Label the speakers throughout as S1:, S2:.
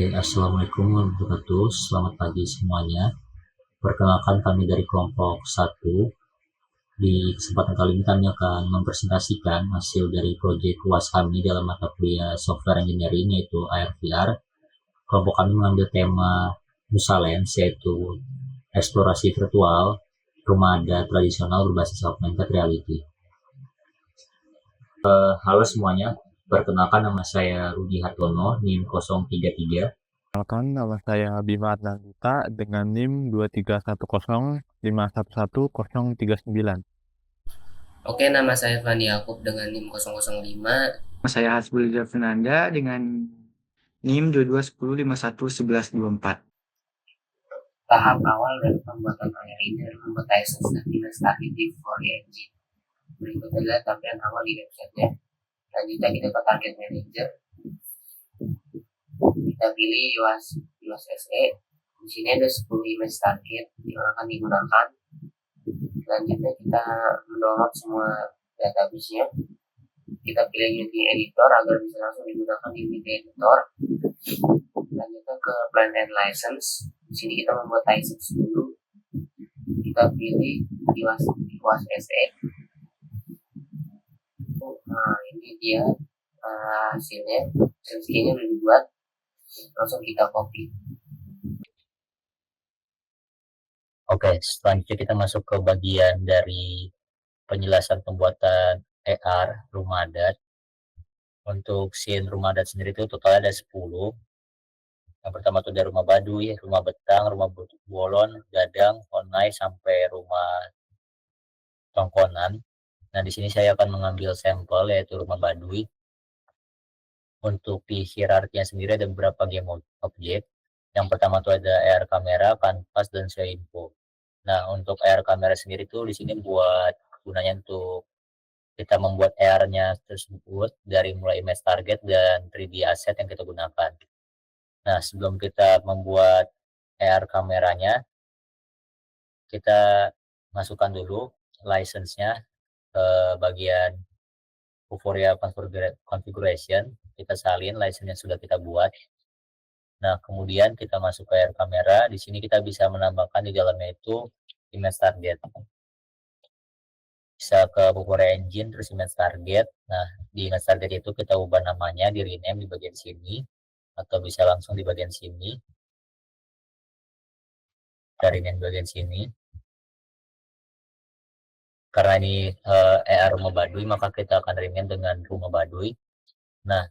S1: Oke, Assalamualaikum warahmatullahi wabarakatuh. Selamat pagi semuanya. Perkenalkan kami dari kelompok 1. Di kesempatan kali ini kami akan mempresentasikan hasil dari proyek UAS kami dalam mata kuliah Software Engineering yaitu AR/VR. Kelompok kami mengambil tema Nusalens yaitu eksplorasi virtual rumah adat tradisional berbasis augmented reality. Halo semuanya, perkenalkan nama saya Rudi Hartono, NIM 033.
S2: Perkenalkan, nama saya Bima Adnanita dengan NIM 23105111039.
S3: Oke, nama saya Fandi Yakub dengan NIM 005.
S4: Nama saya Hasbul Fernanda dengan NIM 2210511124.
S3: Tahap awal dari pembuatan layar ini adalah membuat license dan dinas targeting for engine. Berikut adalah tampilan awal di websitenya. Selanjutnya kita ke target manager. Kita pilih UAS SE. Di sini ada 10 image target yang akan digunakan. Selanjutnya kita mendownload semua database-nya. Kita pilih Unity Editor agar bisa langsung digunakan di Unity Editor. Lanjutnya ke Plan and License. Di sini kita membuat license dulu. Kita pilih UAS SE. Nah, ini dia hasilnya. Skin-nya udah dibuat. Langsung kita copy.
S1: Oke, selanjutnya kita masuk ke bagian dari penjelasan pembuatan AR rumah adat. Untuk scene rumah adat sendiri itu total ada 10. Yang pertama itu ada rumah Baduy, rumah Betang, rumah Bolon, Gadang, Honai, sampai rumah Tongkonan. Nah, di sini saya akan mengambil sampel yaitu rumah Baduy. Untuk di hierarkinya sendiri ada beberapa game objek. Yang pertama itu ada AR kamera, kanvas, dan show info. Nah, untuk AR kamera sendiri tuh di sini buat gunanya untuk kita membuat AR-nya tersebut dari mulai image target dan 3D asset yang kita gunakan. Nah, sebelum kita membuat AR kameranya, kita masukkan dulu license-nya ke bagian Vuforia configuration. Kita salin license yang sudah kita buat. Nah, kemudian kita masuk ke AR kamera. Di sini kita bisa menambahkan di dalamnya itu image target. Bisa ke Vuforia Engine, terus image target. Nah, di image target itu kita ubah namanya, di rename di bagian sini, atau bisa langsung di bagian sini. Kita rename di bagian sini. Karena ini AR rumah Baduy, maka kita akan rename dengan rumah Baduy. Nah,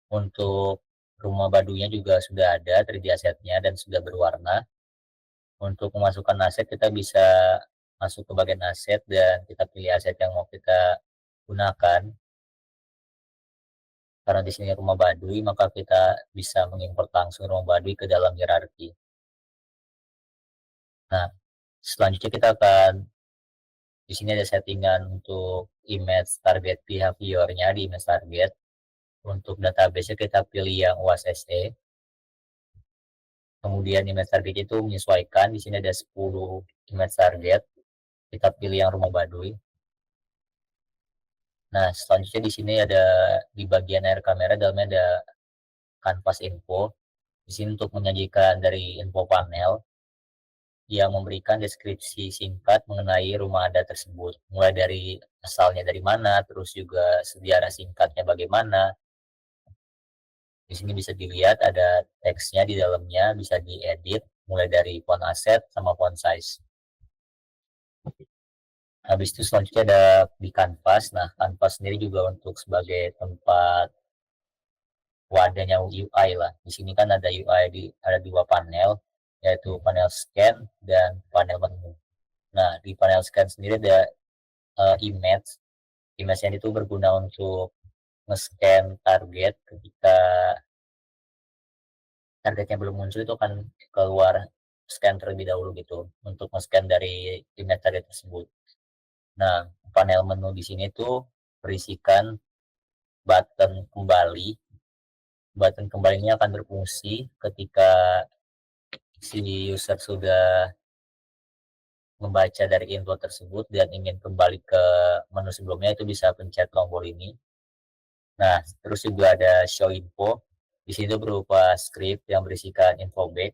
S1: untuk rumah Baduynya juga sudah ada 3D asetnya dan sudah berwarna. Untuk memasukkan aset, kita bisa masuk ke bagian aset dan kita pilih aset yang mau kita gunakan. Karena di sini rumah Baduy, maka kita bisa mengimport langsung rumah Baduy ke dalam hierarki. Nah, selanjutnya kita akan di sini ada settingan untuk image target behavior-nya di image target. Untuk database kita pilih yang UAS SE. Kemudian image target itu menyesuaikan. Di sini ada 10 image target. Kita pilih yang rumah Baduy. Nah, selanjutnya di sini ada di bagian AR kamera dalamnya ada canvas info. Di sini untuk menyajikan dari info panel yang memberikan deskripsi singkat mengenai rumah adat tersebut. Mulai dari asalnya dari mana, terus juga sejarah singkatnya bagaimana. Di sini bisa dilihat ada teksnya di dalamnya, bisa diedit mulai dari font asset sama font size. Habis itu selanjutnya ada di kanvas. Nah, kanvas sendiri juga untuk sebagai tempat wadahnya UI lah. Di sini kan ada UI ada 2 panel, yaitu panel scan dan panel menu. Nah, di panel scan sendiri ada image. Image yang itu berguna untuk nge-scan target ketika targetnya belum muncul, itu akan keluar scan terlebih dahulu gitu untuk nge-scan dari image target tersebut. Nah, panel menu di sini tuh berisikan button kembali. Button kembali ini akan berfungsi ketika si user sudah membaca dari info tersebut dan ingin kembali ke menu sebelumnya, itu bisa pencet tombol ini. Nah, terus juga ada show info. Di sini tuh berupa script yang berisikan info back.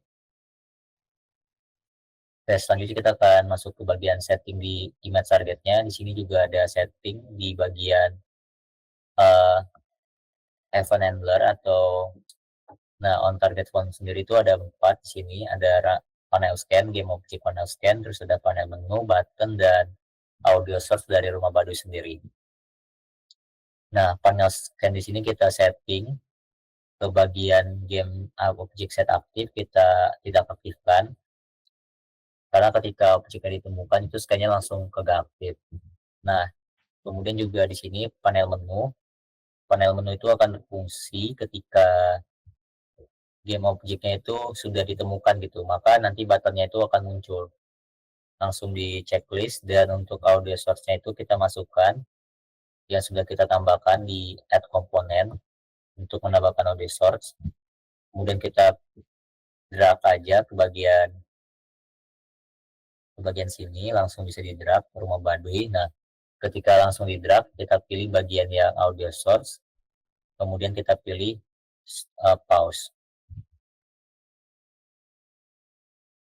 S1: Selanjutnya kita akan masuk ke bagian setting di image targetnya. Di sini juga ada setting di bagian event handler atau on target phone sendiri itu ada 4 di sini. Ada panel scan, game object panel scan, terus ada panel menu, button, dan audio source dari rumah Baduy sendiri. Nah, panel scan di sini kita setting ke bagian game object set aktif, kita tidak aktifkan. Karena ketika objeknya ditemukan itu scan-nya langsung ke aktif. Nah, kemudian juga di sini panel menu. Panel menu itu akan berfungsi ketika game objeknya itu sudah ditemukan gitu. Maka nanti buttonnya itu akan muncul langsung di checklist, dan untuk audio source-nya itu kita masukkan yang sudah kita tambahkan di add komponen untuk menambahkan audio source. Kemudian kita drag aja ke bagian sini, langsung bisa di drag ke rumah Baduy. Nah, ketika langsung di drag, kita pilih bagian yang audio source, kemudian kita pilih pause.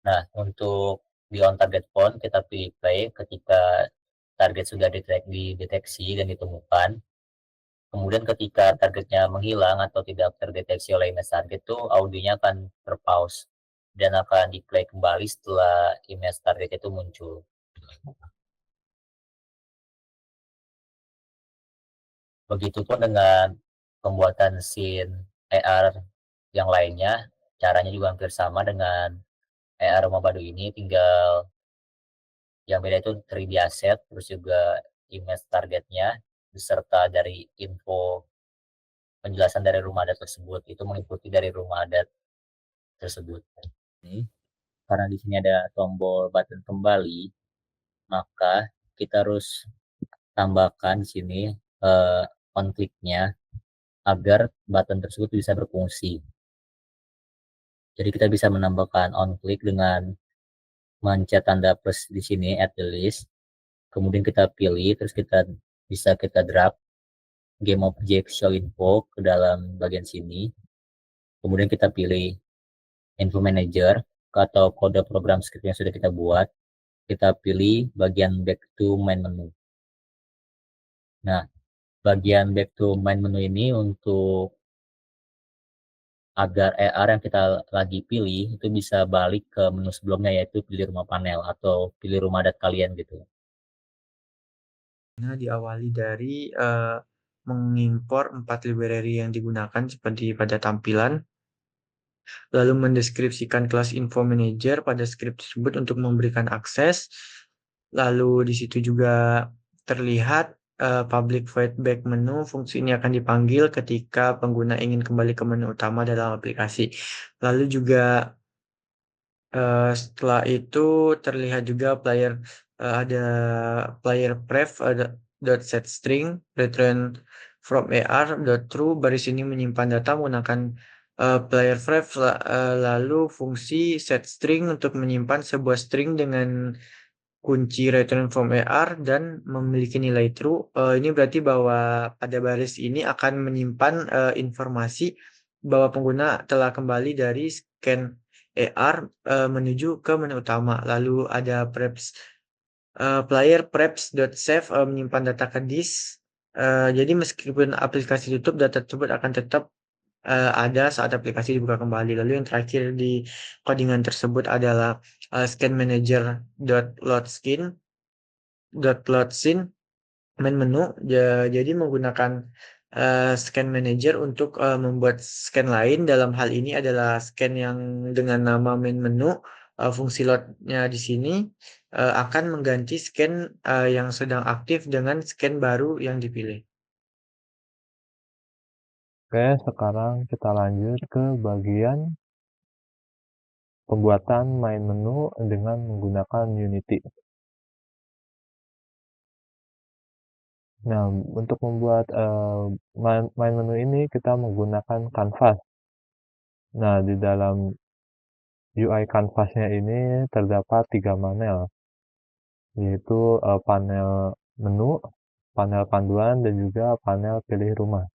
S1: Nah, untuk di on target phone kita pilih play ketika target sudah dideteksi dan ditemukan. Kemudian ketika targetnya menghilang atau tidak terdeteksi oleh image target itu audionya akan terpause dan akan di play kembali setelah image target itu muncul. Begitupun dengan pembuatan scene AR yang lainnya, caranya juga hampir sama dengan AR rumah Baduy ini, tinggal yang beda itu 3D asset, terus juga image targetnya, beserta dari info penjelasan dari rumah adat tersebut itu mengikuti dari rumah adat tersebut. Ini karena di sini ada tombol button kembali, maka kita harus tambahkan di sini on click-nya agar button tersebut bisa berfungsi. Jadi kita bisa menambahkan on click dengan mencet tanda plus di sini add the list. Kemudian kita pilih, terus kita bisa drag game object show info ke dalam bagian sini. Kemudian kita pilih info manager atau kode program script yang sudah kita buat. Kita pilih bagian back to main menu. Nah, bagian back to main menu ini untuk agar AR yang kita lagi pilih itu bisa balik ke menu sebelumnya, yaitu pilih rumah panel atau pilih rumah adat kalian gitu.
S4: Nah, diawali dari mengimpor 4 library yang digunakan seperti pada tampilan, lalu mendeskripsikan kelas info manager pada script tersebut untuk memberikan akses, lalu di situ juga terlihat public void back menu. Fungsi ini akan dipanggil ketika pengguna ingin kembali ke menu utama dalam aplikasi. Lalu juga setelah itu terlihat juga ada player pref dot set string return from AR dot true. Baris ini menyimpan data menggunakan player pref, lalu fungsi set string untuk menyimpan sebuah string dengan kunci return from AR dan memiliki nilai true. Ini berarti bahwa pada baris ini akan menyimpan informasi bahwa pengguna telah kembali dari scan AR menuju ke menu utama. Lalu ada player preps.save menyimpan data ke disk. Jadi meskipun aplikasi tutup, data tersebut akan tetap ada saat aplikasi dibuka kembali. Lalu yang terakhir di codingan tersebut adalah scan manager load scene main menu. Jadi menggunakan scan manager untuk membuat scan lain. Dalam hal ini adalah scan yang dengan nama main menu. Fungsi load-nya di sini akan mengganti scan yang sedang aktif dengan scan baru yang dipilih.
S2: Oke, sekarang kita lanjut ke bagian pembuatan main menu dengan menggunakan Unity. Nah, untuk membuat main menu ini kita menggunakan Canvas. Nah, di dalam UI Canvas-nya ini terdapat 3 panel, yaitu panel menu, panel panduan, dan juga panel pilih rumah.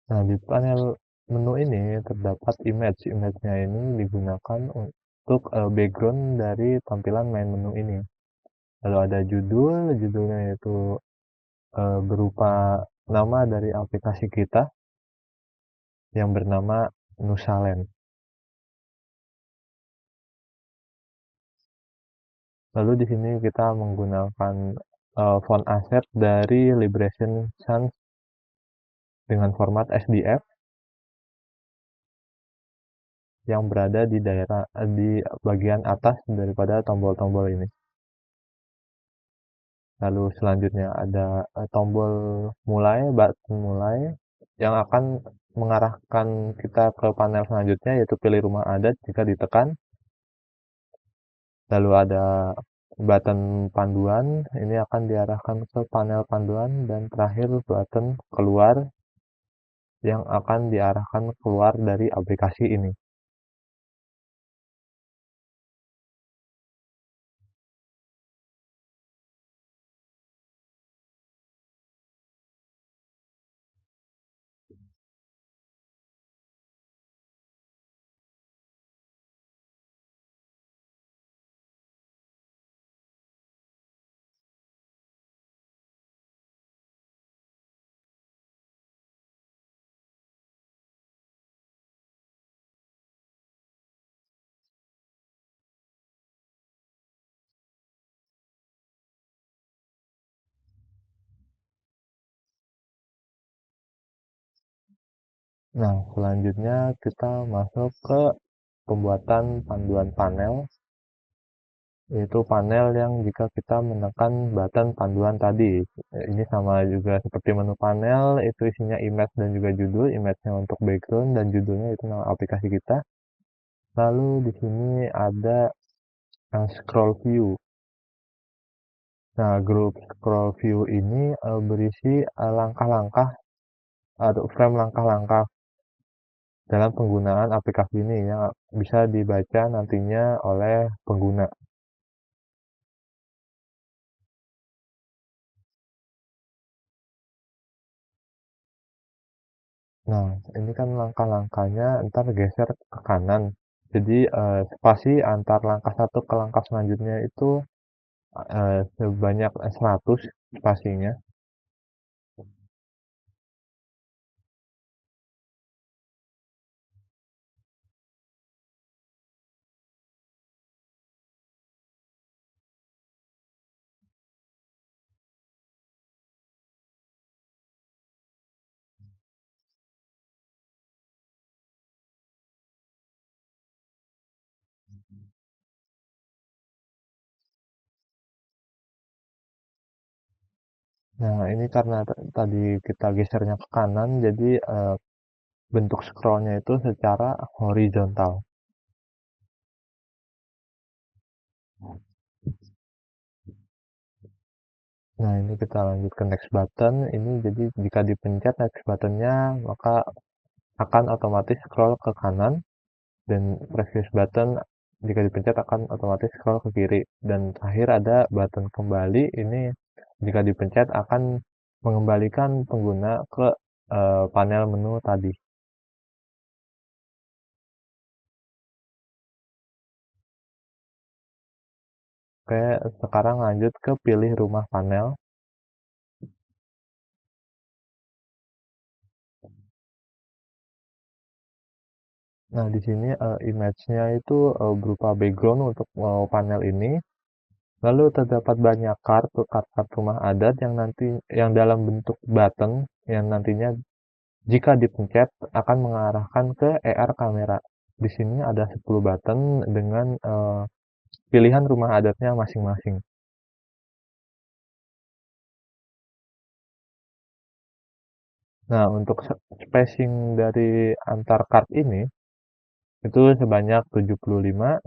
S2: Nah, di panel menu ini terdapat image. Image-nya ini digunakan untuk background dari tampilan main menu ini. Lalu ada judul, judulnya itu berupa nama dari aplikasi kita yang bernama Nusaland. Lalu di sini kita menggunakan font asset dari Liberation Sans dengan format SDF yang berada di di bagian atas daripada tombol-tombol ini. Lalu selanjutnya ada tombol mulai, button mulai yang akan mengarahkan kita ke panel selanjutnya, yaitu pilih rumah adat jika ditekan. Lalu ada button panduan, ini akan diarahkan ke panel panduan, dan terakhir button keluar yang akan diarahkan keluar dari aplikasi ini. Nah, selanjutnya kita masuk ke pembuatan panduan panel, yaitu panel yang jika kita menekan button panduan tadi. Ini sama juga seperti menu panel, itu isinya image dan juga judul. Image-nya untuk background dan judulnya itu nama aplikasi kita. Lalu di sini ada scroll view. Nah, grup scroll view ini berisi langkah-langkah atau frame langkah-langkah dalam penggunaan aplikasi ini yang bisa dibaca nantinya oleh pengguna. Nah, ini kan langkah-langkahnya ntar geser ke kanan. Jadi spasi antar langkah satu ke langkah selanjutnya itu sebanyak 100 spasinya. Nah, ini karena tadi kita gesernya ke kanan, jadi bentuk scrollnya itu secara horizontal. Nah, ini kita lanjut ke next button. Ini jadi jika dipencet next buttonnya, maka akan otomatis scroll ke kanan, dan previous button jika dipencet akan otomatis scroll ke kiri. Dan terakhir ada button kembali, ini jika dipencet akan mengembalikan pengguna ke panel menu tadi. Oke, sekarang lanjut ke pilih rumah panel. Nah, di sini image-nya itu berupa background untuk panel ini. Lalu terdapat banyak kartu rumah adat yang dalam bentuk button yang nantinya jika dipencet akan mengarahkan ke AR kamera. Di sini ada 10 button dengan pilihan rumah adatnya masing-masing. Nah, untuk spacing dari antar card ini itu sebanyak 75.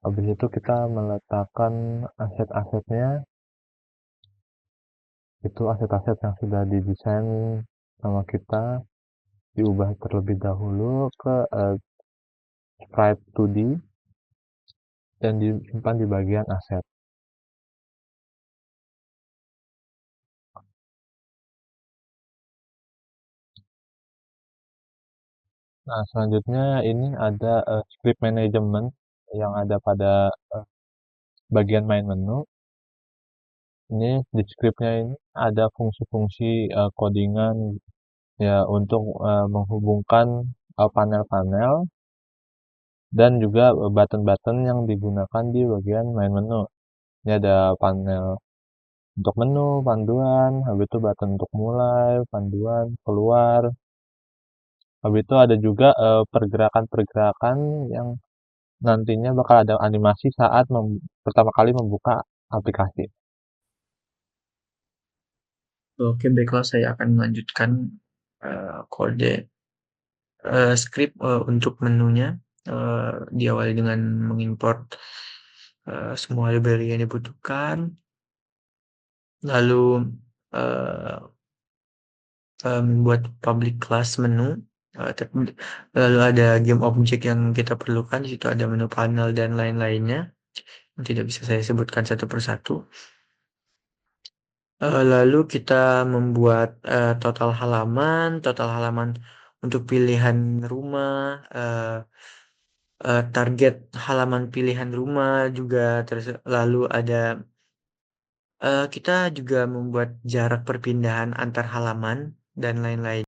S2: Habis itu kita meletakkan aset-asetnya, itu aset-aset yang sudah didesain sama kita, diubah terlebih dahulu ke sprite 2D dan disimpan di bagian aset. Nah, selanjutnya ini ada script management yang ada pada bagian main menu. Ini di scriptnya ini ada fungsi-fungsi codingan ya untuk menghubungkan panel-panel dan juga button-button yang digunakan di bagian main menu. Ini ada panel untuk menu, panduan, habis itu button untuk mulai, panduan, keluar. Habis itu ada juga pergerakan-pergerakan yang nantinya bakal ada animasi saat pertama kali membuka aplikasi.
S4: Oke, baiklah, saya akan melanjutkan kode script untuk menunya. Diawali dengan mengimport semua library yang dibutuhkan, lalu membuat public class menu, lalu ada game object yang kita perlukan. Di situ ada menu panel dan lain-lainnya yang tidak bisa saya sebutkan satu persatu. Lalu kita membuat total halaman untuk pilihan rumah, target halaman pilihan rumah juga, lalu ada kita juga membuat jarak perpindahan antar halaman dan lain-lain.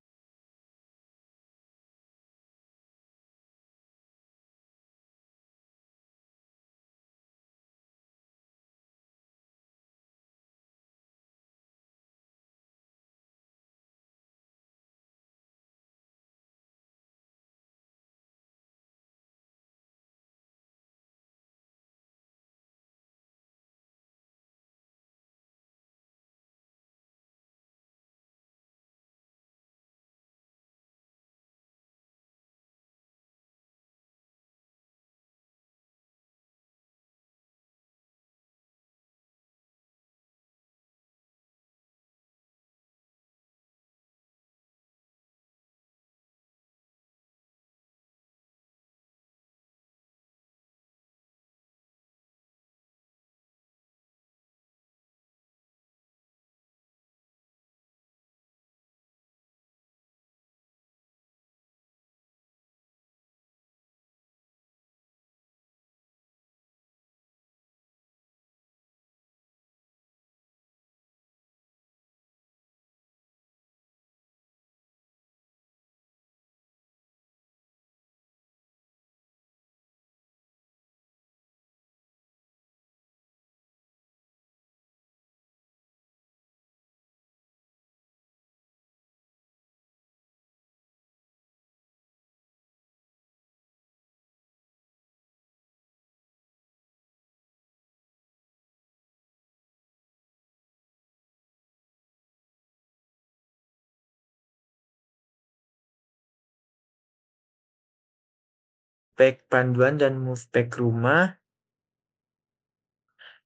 S4: Pack panduan dan move pack rumah,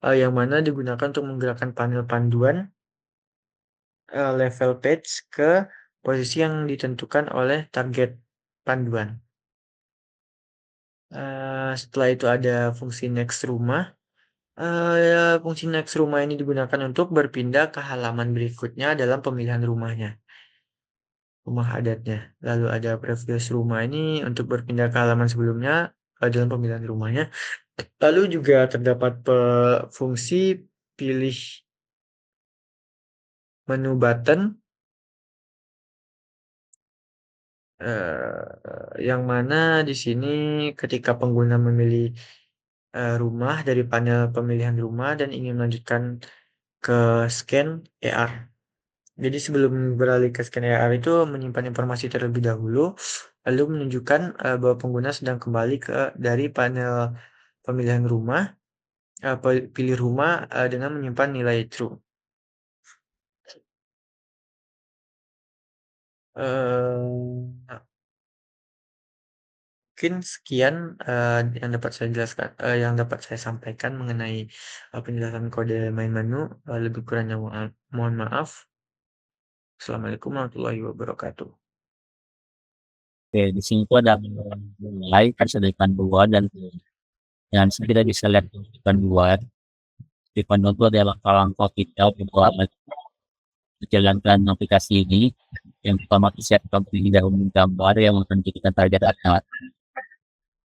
S4: yang mana digunakan untuk menggerakkan panel panduan level page ke posisi yang ditentukan oleh target panduan. Setelah itu ada fungsi next rumah. Fungsi next rumah ini digunakan untuk berpindah ke halaman berikutnya dalam pemilihan rumahnya, rumah adatnya. Lalu ada previous rumah ini untuk berpindah ke halaman sebelumnya dalam pemilihan rumahnya. Lalu juga terdapat fungsi pilih menu button, yang mana di sini ketika pengguna memilih rumah dari panel pemilihan rumah dan ingin melanjutkan ke scan AR. Jadi sebelum beralih ke scan AR itu menyimpan informasi terlebih dahulu, lalu menunjukkan bahwa pengguna sedang kembali dari panel pemilihan rumah, pilih rumah dengan menyimpan nilai true. mungkin sekian yang dapat saya jelaskan, yang dapat saya sampaikan mengenai penjelasan kode main menu. Lebih kurangnya mohon maaf. Assalamualaikum warahmatullahi wabarakatuh.
S1: Oke, di sini tuh ada mulai kan sudah ikan dua dan kita bisa lihat ikan dua. Ikan dua itu adalah langkah kita untuk menjalankan aplikasi ini. Yang pertama kita siapkan terlebih dahulu gambar yang akan kita target adalah.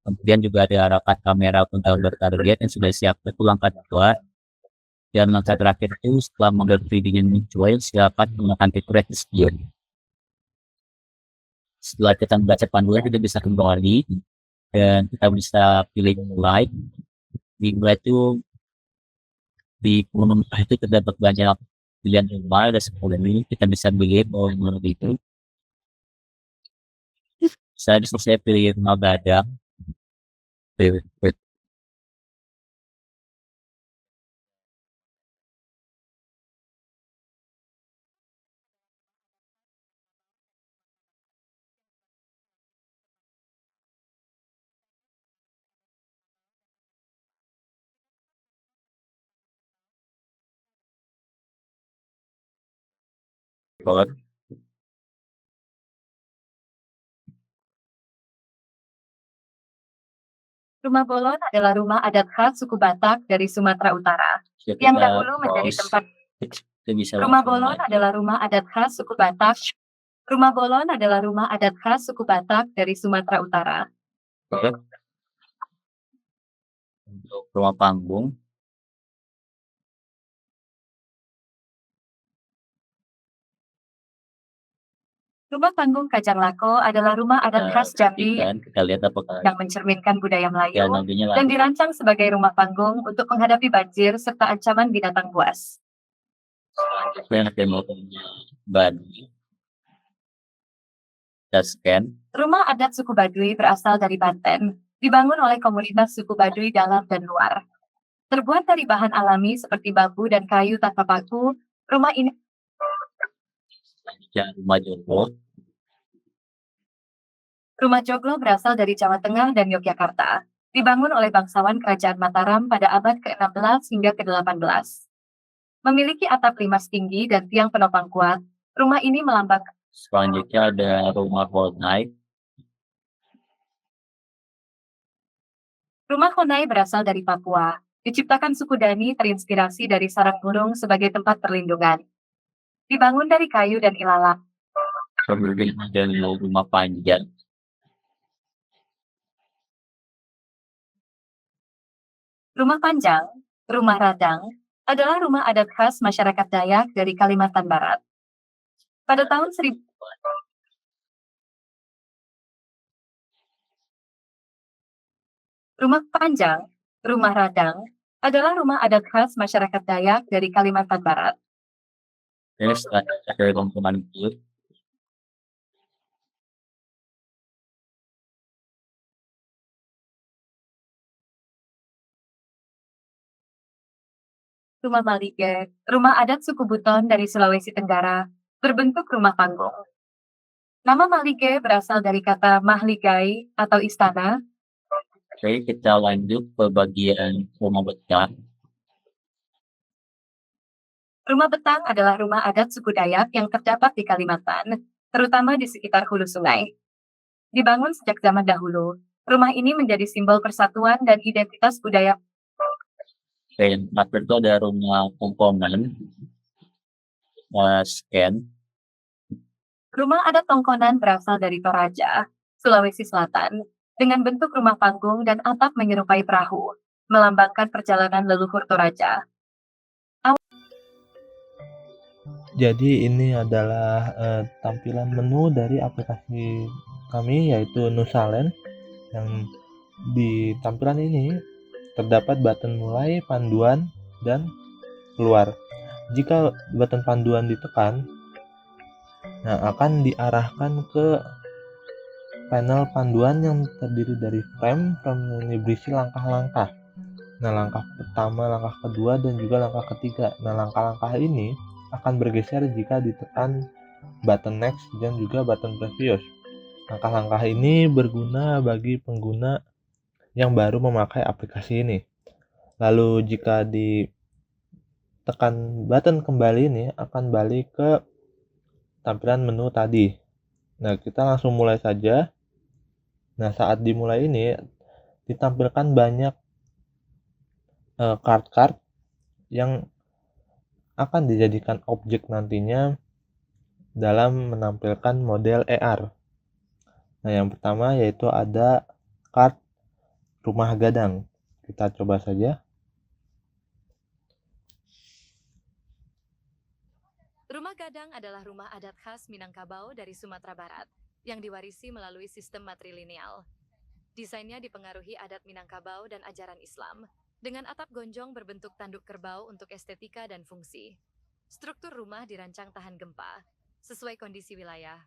S1: Kemudian juga ada arahkan kamera untuk target yang sudah siap. Itu langkah kedua. Dan langkah terakhir itu setelah model 3D-nya muncul, silakan menggunakan fitur Explore. Setelah kita membaca panduan, kita bisa kembali dan kita bisa pilih mulai. Di mulai itu di menu itu terdapat banyak pilihan rumah, ada 10 ini kita bisa pilih mau menu itu. Saya pilih rumah gadang. Boleh.
S5: Rumah Bolon adalah rumah adat khas suku Batak dari Sumatera Utara,
S1: Ya,
S5: yang
S1: kita
S5: dahulu menjadi
S1: pause.
S5: tempat.
S1: Kita bisa
S5: Rumah
S1: langsung
S5: Bolon
S1: mulai.
S5: adalah rumah adat khas suku Batak. Rumah Bolon adalah rumah adat khas suku Batak dari Sumatera Utara.
S1: Oke. Untuk rumah panggung,
S5: Rumah panggung Kajang Lako adalah rumah adat khas Jambi
S1: kita lihat apakah
S5: yang mencerminkan budaya Melayu
S1: teknologinya
S5: dan
S1: lanjut.
S5: dirancang sebagai rumah panggung untuk menghadapi banjir serta ancaman binatang buas.
S1: Selanjutnya teknologinya Baduy. Kita scan.
S5: Rumah adat suku Baduy berasal dari Banten, dibangun oleh komunitas suku Baduy dalam dan luar. Terbuat dari bahan alami seperti bambu dan kayu tanpa paku, rumah ini
S1: Selanjutnya rumah Joglo.
S5: Rumah Joglo berasal dari Jawa Tengah dan Yogyakarta, dibangun oleh bangsawan Kerajaan Mataram pada abad ke-16 hingga ke-18. Memiliki atap limas tinggi dan tiang penopang kuat, rumah ini melambangkan.
S1: Selanjutnya ada rumah Holnai.
S5: Rumah Honai berasal dari Papua, diciptakan suku Dani terinspirasi dari sarang burung sebagai tempat perlindungan. Dibangun dari kayu dan ilalang.
S1: Kemudian ada rumah Panjang.
S5: Rumah Panjang, Rumah Radang, adalah rumah adat khas masyarakat Dayak dari Kalimantan Barat. Pada tahun 1000 Rumah Panjang, Rumah Radang, adalah rumah adat khas masyarakat Dayak dari Kalimantan Barat.
S1: Ini selanjutnya ada lingkungan hidup.
S5: Rumah Malige, rumah adat suku Buton dari Sulawesi Tenggara, berbentuk rumah panggung. Nama Malige berasal dari kata mahligai atau istana.
S1: Oke, kita lanjut ke bagian rumah betang.
S5: Rumah betang adalah rumah adat suku Dayak yang terdapat di Kalimantan, terutama di sekitar hulu sungai. Dibangun sejak zaman dahulu, rumah ini menjadi simbol persatuan dan identitas budaya.
S1: Oke, yang terakhir itu ada rumah Tongkonan. Scan.
S5: Rumah adat Tongkonan berasal dari Toraja, Sulawesi Selatan, dengan bentuk rumah panggung dan atap menyerupai perahu, melambangkan perjalanan leluhur Toraja.
S2: Jadi ini adalah tampilan menu dari aplikasi kami yaitu Nusalen. Yang di tampilan ini terdapat button mulai, panduan, dan keluar. Jika button panduan ditekan, akan diarahkan ke panel panduan yang terdiri dari frame yang berisi langkah-langkah. Nah, langkah pertama, langkah kedua, dan juga langkah ketiga. Nah, langkah-langkah ini akan bergeser jika ditekan button next dan juga button previous. Langkah-langkah ini berguna bagi pengguna yang baru memakai aplikasi ini. Lalu jika ditekan button kembali ini akan balik ke tampilan menu tadi. Nah, kita langsung mulai saja. Nah, saat dimulai ini ditampilkan banyak card-card yang akan dijadikan objek nantinya dalam menampilkan model AR. Nah, yang pertama yaitu ada card rumah gadang. Kita coba saja.
S5: Rumah gadang adalah rumah adat khas Minangkabau dari Sumatera Barat yang diwarisi melalui sistem matrilineal. Desainnya dipengaruhi adat Minangkabau dan ajaran Islam, dengan atap gonjong berbentuk tanduk kerbau untuk estetika dan fungsi. Struktur rumah dirancang tahan gempa, sesuai kondisi wilayah.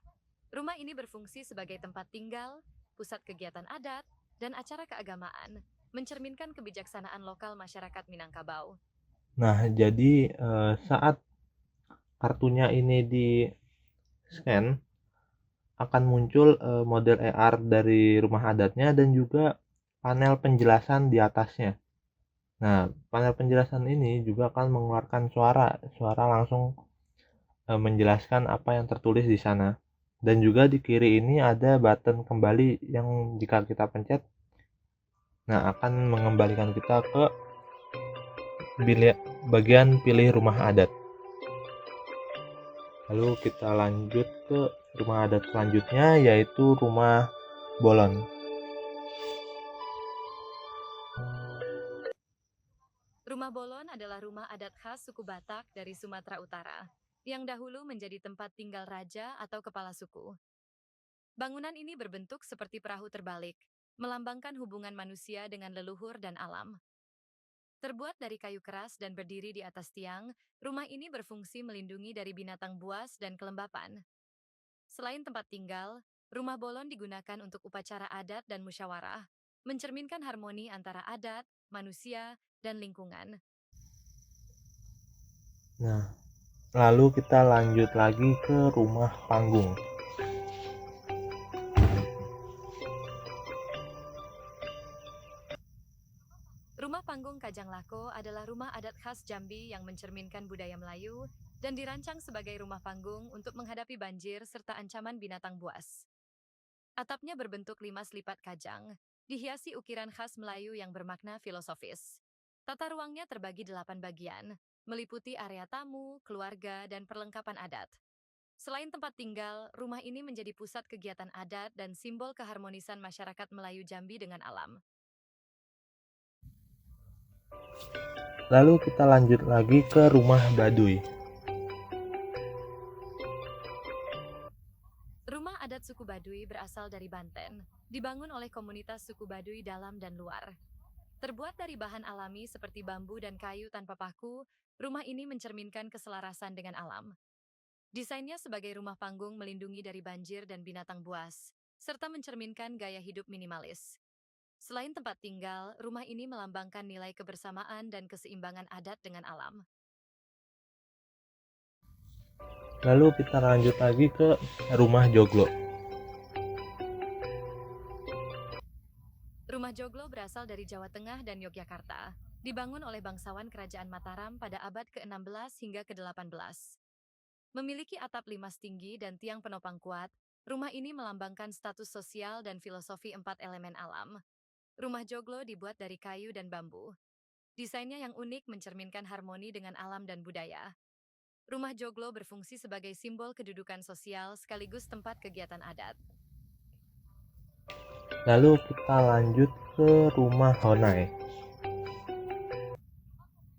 S5: Rumah ini berfungsi sebagai tempat tinggal, pusat kegiatan adat, dan acara keagamaan, mencerminkan kebijaksanaan lokal masyarakat Minangkabau.
S2: Nah, jadi saat kartunya ini di-scan, akan muncul model AR dari rumah adatnya dan juga panel penjelasan di atasnya. Nah, panel penjelasan ini juga akan mengeluarkan suara langsung menjelaskan apa yang tertulis di sana. Dan juga di kiri ini ada button kembali yang jika kita pencet, nah akan mengembalikan kita ke bagian pilih rumah adat. Lalu kita lanjut ke rumah adat selanjutnya, yaitu rumah bolon.
S5: Rumah bolon adalah rumah adat khas suku Batak dari Sumatera Utara, yang dahulu menjadi tempat tinggal raja atau kepala suku. Bangunan ini berbentuk seperti perahu terbalik, melambangkan hubungan manusia dengan leluhur dan alam. Terbuat dari kayu keras dan berdiri di atas tiang, rumah ini berfungsi melindungi dari binatang buas dan kelembapan. Selain tempat tinggal, rumah bolon digunakan untuk upacara adat dan musyawarah, mencerminkan harmoni antara adat, manusia, dan lingkungan.
S2: Nah, lalu kita lanjut lagi ke rumah panggung.
S5: Rumah panggung Kajang Lako adalah rumah adat khas Jambi yang mencerminkan budaya Melayu dan dirancang sebagai rumah panggung untuk menghadapi banjir serta ancaman binatang buas. Atapnya berbentuk 5 selipat kajang, dihiasi ukiran khas Melayu yang bermakna filosofis. Tata ruangnya terbagi 8 bagian, meliputi area tamu, keluarga, dan perlengkapan adat. Selain tempat tinggal, rumah ini menjadi pusat kegiatan adat dan simbol keharmonisan masyarakat Melayu Jambi dengan alam.
S2: Lalu kita lanjut lagi ke rumah Baduy.
S5: Rumah adat suku Baduy berasal dari Banten, dibangun oleh komunitas suku Baduy dalam dan luar. Terbuat dari bahan alami seperti bambu dan kayu tanpa paku, rumah ini mencerminkan keselarasan dengan alam. Desainnya sebagai rumah panggung melindungi dari banjir dan binatang buas, serta mencerminkan gaya hidup minimalis. Selain tempat tinggal, rumah ini melambangkan nilai kebersamaan dan keseimbangan adat dengan alam.
S2: Lalu kita lanjut lagi ke rumah joglo.
S5: Rumah joglo berasal dari Jawa Tengah dan Yogyakarta, dibangun oleh bangsawan Kerajaan Mataram pada abad ke-16 hingga ke-18. Memiliki atap limas tinggi dan tiang penopang kuat, rumah ini melambangkan status sosial dan filosofi 4 elemen alam. Rumah joglo dibuat dari kayu dan bambu. Desainnya yang unik mencerminkan harmoni dengan alam dan budaya. Rumah joglo berfungsi sebagai simbol kedudukan sosial sekaligus tempat kegiatan adat.
S2: Lalu kita lanjut ke rumah Honai.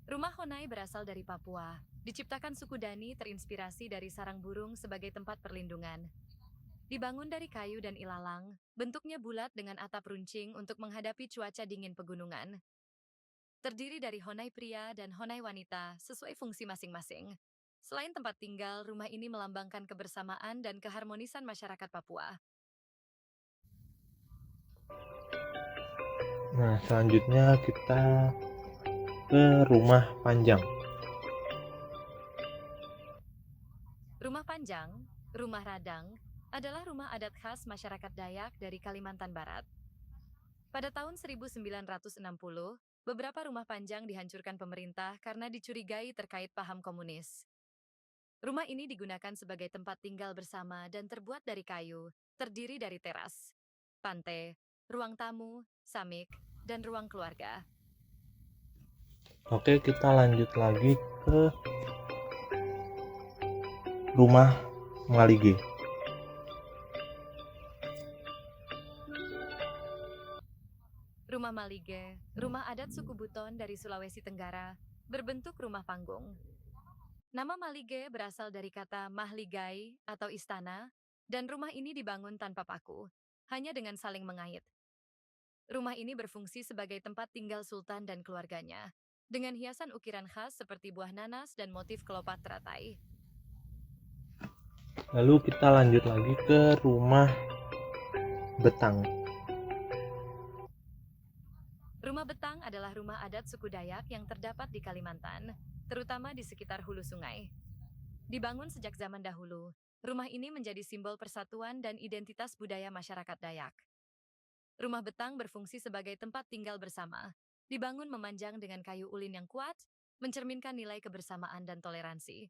S5: Rumah Honai berasal dari Papua. Diciptakan suku Dani terinspirasi dari sarang burung sebagai tempat perlindungan. Dibangun dari kayu dan ilalang, bentuknya bulat dengan atap runcing untuk menghadapi cuaca dingin pegunungan. Terdiri dari Honai pria dan Honai wanita sesuai fungsi masing-masing. Selain tempat tinggal, rumah ini melambangkan kebersamaan dan keharmonisan masyarakat Papua.
S2: Nah, selanjutnya kita ke rumah panjang.
S5: Rumah panjang, rumah radang, adalah rumah adat khas masyarakat Dayak dari Kalimantan Barat. Pada tahun 1960, beberapa rumah panjang dihancurkan pemerintah karena dicurigai terkait paham komunis. Rumah ini digunakan sebagai tempat tinggal bersama dan terbuat dari kayu, terdiri dari teras, pantai, ruang tamu, samik, dan ruang keluarga.
S2: Oke, kita lanjut lagi ke rumah Malige.
S5: Rumah Malige, rumah adat suku Buton dari Sulawesi Tenggara, berbentuk rumah panggung. Nama Malige berasal dari kata mahligai atau istana, dan rumah ini dibangun tanpa paku, hanya dengan saling mengait. Rumah ini berfungsi sebagai tempat tinggal sultan dan keluarganya, dengan hiasan ukiran khas seperti buah nanas dan motif kelopak teratai.
S2: Lalu kita lanjut lagi ke rumah Betang.
S5: Rumah Betang adalah rumah adat suku Dayak yang terdapat di Kalimantan, terutama di sekitar hulu sungai. Dibangun sejak zaman dahulu, rumah ini menjadi simbol persatuan dan identitas budaya masyarakat Dayak. Rumah Betang berfungsi sebagai tempat tinggal bersama, dibangun memanjang dengan kayu ulin yang kuat, mencerminkan nilai kebersamaan dan toleransi.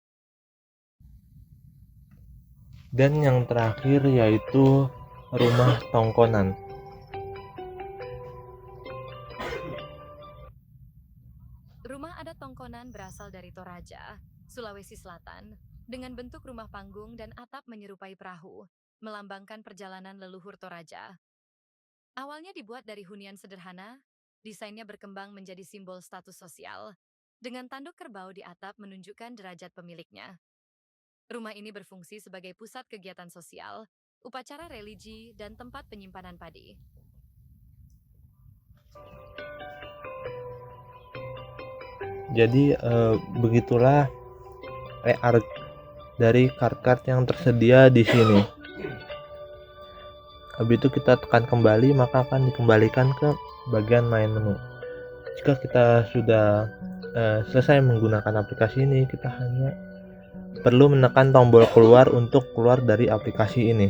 S2: Dan yang terakhir yaitu rumah Tongkonan.
S5: Rumah adat Tongkonan berasal dari Toraja, Sulawesi Selatan, dengan bentuk rumah panggung dan atap menyerupai perahu, melambangkan perjalanan leluhur Toraja. Awalnya dibuat dari hunian sederhana, desainnya berkembang menjadi simbol status sosial, dengan tanduk kerbau di atap menunjukkan derajat pemiliknya. Rumah ini berfungsi sebagai pusat kegiatan sosial, upacara religi, dan tempat penyimpanan padi.
S2: Jadi begitulah AR dari kart-kart yang tersedia di sini. Habis itu kita tekan kembali, maka akan dikembalikan ke bagian main menu. Jika kita sudah selesai menggunakan aplikasi ini, kita hanya perlu menekan tombol keluar untuk keluar dari aplikasi ini.